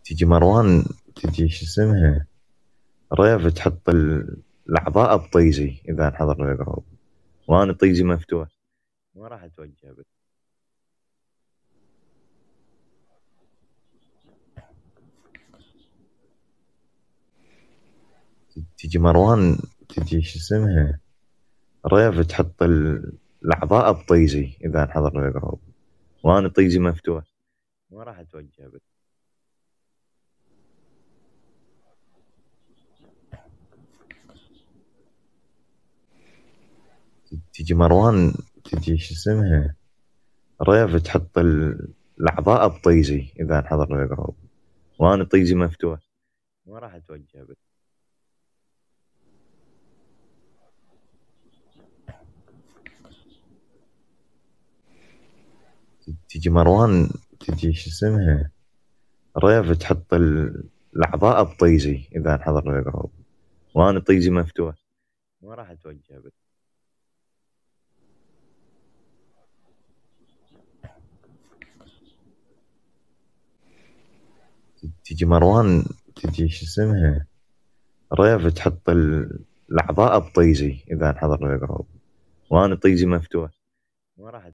تيجي مروان، تجي شو اسمها ريف تحط الأعضاء بطيزي إذا انحضر الجروب، وأنا طيزي مفتوح ما راح أتوجه بس. تيجي مروان، تجي شو اسمها ريف تحط الأعضاء بطيزي إذا انحضر الجروب، وأنا طيزي مفتوح ما راح أتوجه بس. تيجي مروان، تجي شو اسمها ريف تحط الأعضاء بطيزي إذا انحضر الجروب، وأنا طيزي مفتوح ما راح أتوجه بس. تيجي مروان، تجي شو اسمها ريف تحط الأعضاء بطيزي إذا انحضر الجروب، وأنا طيزي مفتوح ما راح أتوجه بس. تيجي مروان، تجي شو اسمها ريف تحط الأعضاء بطيزي إذا انحضر الجروب، وأنا طيزي مفتوح ما راح